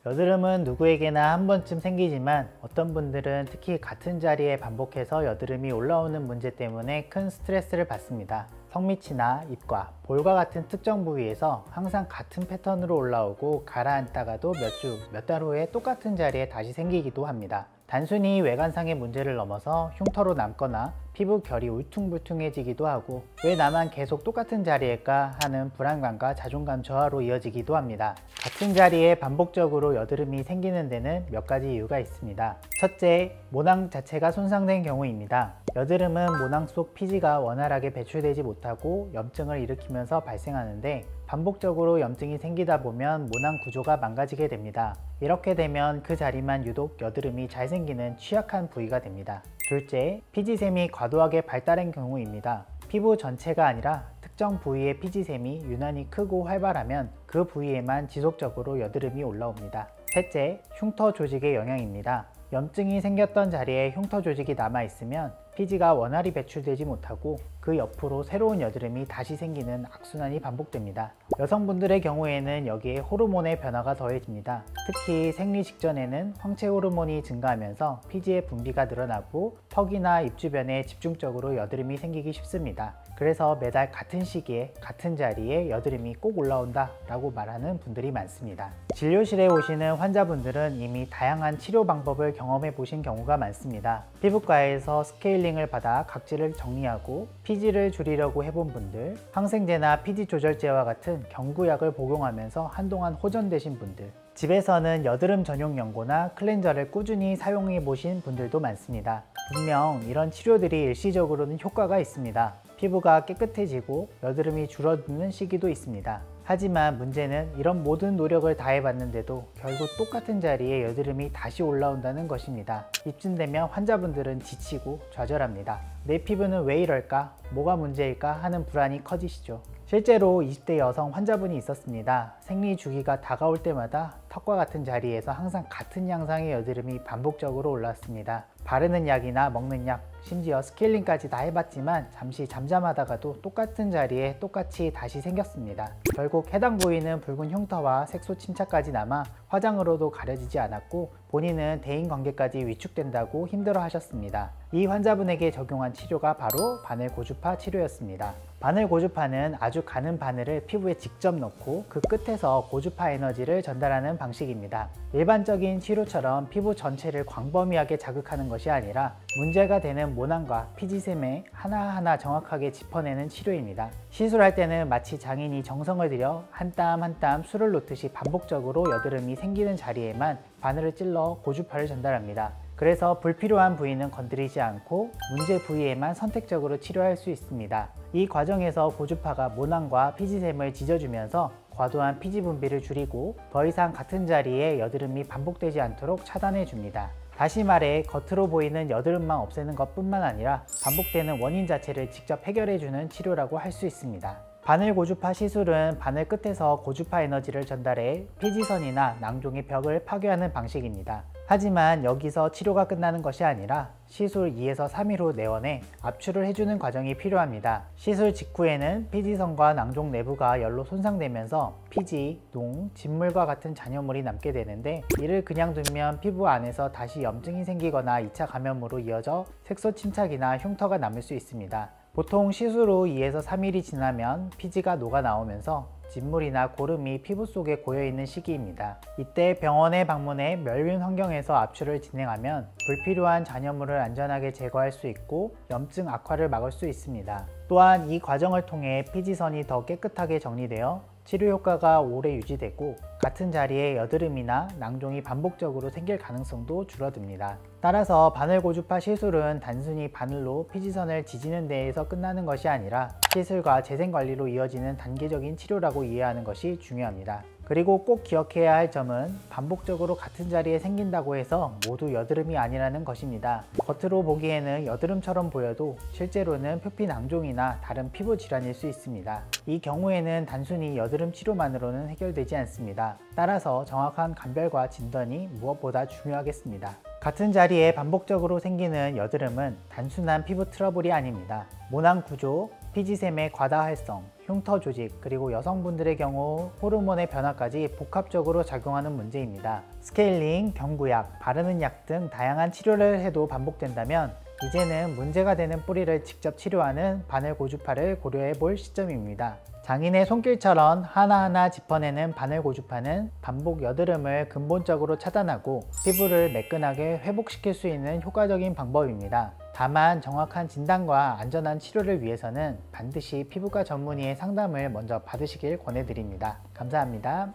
여드름은 누구에게나 한 번쯤 생기지만 어떤 분들은 특히 같은 자리에 반복해서 여드름이 올라오는 문제 때문에 큰 스트레스를 받습니다. 성밑이나 입과 볼과 같은 특정 부위에서 항상 같은 패턴으로 올라오고 가라앉다가도 몇 달 후에 똑같은 자리에 다시 생기기도 합니다. 단순히 외관상의 문제를 넘어서 흉터로 남거나 피부 결이 울퉁불퉁해지기도 하고 왜 나만 계속 똑같은 자리일까 하는 불안감과 자존감 저하로 이어지기도 합니다. 같은 자리에 반복적으로 여드름이 생기는 데는 몇 가지 이유가 있습니다. 첫째, 모낭 자체가 손상된 경우입니다. 여드름은 모낭 속 피지가 원활하게 배출되지 못하고 염증을 일으키면서 발생하는데 반복적으로 염증이 생기다 보면 모낭 구조가 망가지게 됩니다. 이렇게 되면 그 자리만 유독 여드름이 잘 생기는 취약한 부위가 됩니다. 둘째, 피지샘이 과도하게 발달한 경우입니다. 피부 전체가 아니라 특정 부위의 피지샘이 유난히 크고 활발하면 그 부위에만 지속적으로 여드름이 올라옵니다. 셋째, 흉터 조직의 영향입니다. 염증이 생겼던 자리에 흉터 조직이 남아있으면 피지가 원활히 배출되지 못하고 그 옆으로 새로운 여드름이 다시 생기는 악순환이 반복됩니다. 여성분들의 경우에는 여기에 호르몬의 변화가 더해집니다. 특히 생리 직전에는 황체 호르몬이 증가하면서 피지의 분비가 늘어나고 턱이나 입 주변에 집중적으로 여드름이 생기기 쉽습니다. 그래서 매달 같은 시기에 같은 자리에 여드름이 꼭 올라온다 라고 말하는 분들이 많습니다. 진료실에 오시는 환자분들은 이미 다양한 치료 방법을 경험해 보신 경우가 많습니다. 피부과에서 스케일링을 받아 각질을 정리하고 피지를 줄이려고 해본 분들, 항생제나 피지 조절제와 같은 경구약을 복용하면서 한동안 호전되신 분들, 집에서는 여드름 전용 연고나 클렌저를 꾸준히 사용해 보신 분들도 많습니다. 분명 이런 치료들이 일시적으로는 효과가 있습니다. 피부가 깨끗해지고 여드름이 줄어드는 시기도 있습니다. 하지만 문제는 이런 모든 노력을 다해봤는데도 결국 똑같은 자리에 여드름이 다시 올라온다는 것입니다. 이쯤 되면 환자분들은 지치고 좌절합니다. 내 피부는 왜 이럴까? 뭐가 문제일까? 하는 불안이 커지시죠. 실제로 20대 여성 환자분이 있었습니다. 생리 주기가 다가올 때마다 턱과 같은 자리에서 항상 같은 양상의 여드름이 반복적으로 올랐습니다. 바르는 약이나 먹는 약, 심지어 스케일링까지 다 해봤지만 잠시 잠잠하다가도 똑같은 자리에 똑같이 다시 생겼습니다. 결국 해당 부위는 붉은 흉터와 색소 침착까지 남아 화장으로도 가려지지 않았고 본인은 대인관계까지 위축된다고 힘들어 하셨습니다. 이 환자분에게 적용한 치료가 바로 바늘 고주파 치료였습니다. 바늘 고주파는 아주 가는 바늘을 피부에 직접 넣고 그 끝에서 고주파 에너지를 전달하는 방식입니다. 일반적인 치료처럼 피부 전체를 광범위하게 자극하는 것이 아니라 문제가 되는 모낭과 피지샘에 하나하나 정확하게 짚어내는 치료입니다. 시술할 때는 마치 장인이 정성을 들여 한 땀 한 땀 술을 놓듯이 반복적으로 여드름이 생기는 자리에만 바늘을 찔러 고주파를 전달합니다. 그래서 불필요한 부위는 건드리지 않고 문제 부위에만 선택적으로 치료할 수 있습니다. 이 과정에서 고주파가 모낭과 피지샘을 지져주면서 과도한 피지 분비를 줄이고 더 이상 같은 자리에 여드름이 반복되지 않도록 차단해 줍니다. 다시 말해 겉으로 보이는 여드름만 없애는 것뿐만 아니라 반복되는 원인 자체를 직접 해결해 주는 치료라고 할 수 있습니다. 바늘 고주파 시술은 바늘 끝에서 고주파 에너지를 전달해 피지선이나 낭종의 벽을 파괴하는 방식입니다. 하지만 여기서 치료가 끝나는 것이 아니라 시술 2에서 3일 후 내원에 압출을 해주는 과정이 필요합니다. 시술 직후에는 피지선과 낭종 내부가 열로 손상되면서 피지, 농, 진물과 같은 잔여물이 남게 되는데 이를 그냥 두면 피부 안에서 다시 염증이 생기거나 2차 감염으로 이어져 색소 침착이나 흉터가 남을 수 있습니다. 보통 시술 후 2에서 3일이 지나면 피지가 녹아 나오면서 진물이나 고름이 피부 속에 고여있는 시기입니다. 이때 병원에 방문해 멸균 환경에서 압출을 진행하면 불필요한 잔여물을 안전하게 제거할 수 있고 염증 악화를 막을 수 있습니다. 또한 이 과정을 통해 피지선이 더 깨끗하게 정리되어 치료 효과가 오래 유지되고 같은 자리에 여드름이나 낭종이 반복적으로 생길 가능성도 줄어듭니다. 따라서 바늘 고주파 시술은 단순히 바늘로 피지선을 지지는 데에서 끝나는 것이 아니라 시술과 재생관리로 이어지는 단계적인 치료라고 이해하는 것이 중요합니다. 그리고 꼭 기억해야 할 점은 반복적으로 같은 자리에 생긴다고 해서 모두 여드름이 아니라는 것입니다. 겉으로 보기에는 여드름처럼 보여도 실제로는 표피 낭종이나 다른 피부 질환일 수 있습니다. 이 경우에는 단순히 여드름 치료만으로는 해결되지 않습니다. 따라서 정확한 감별과 진단이 무엇보다 중요하겠습니다. 같은 자리에 반복적으로 생기는 여드름은 단순한 피부 트러블이 아닙니다. 모낭 구조, 피지샘의 과다 활성, 흉터 조직, 그리고 여성분들의 경우 호르몬의 변화까지 복합적으로 작용하는 문제입니다. 스케일링, 경구약, 바르는 약 등 다양한 치료를 해도 반복된다면 이제는 문제가 되는 뿌리를 직접 치료하는 바늘 고주파를 고려해 볼 시점입니다. 장인의 손길처럼 하나하나 짚어내는 바늘 고주파는 반복 여드름을 근본적으로 차단하고 피부를 매끈하게 회복시킬 수 있는 효과적인 방법입니다. 다만 정확한 진단과 안전한 치료를 위해서는 반드시 피부과 전문의의 상담을 먼저 받으시길 권해드립니다. 감사합니다.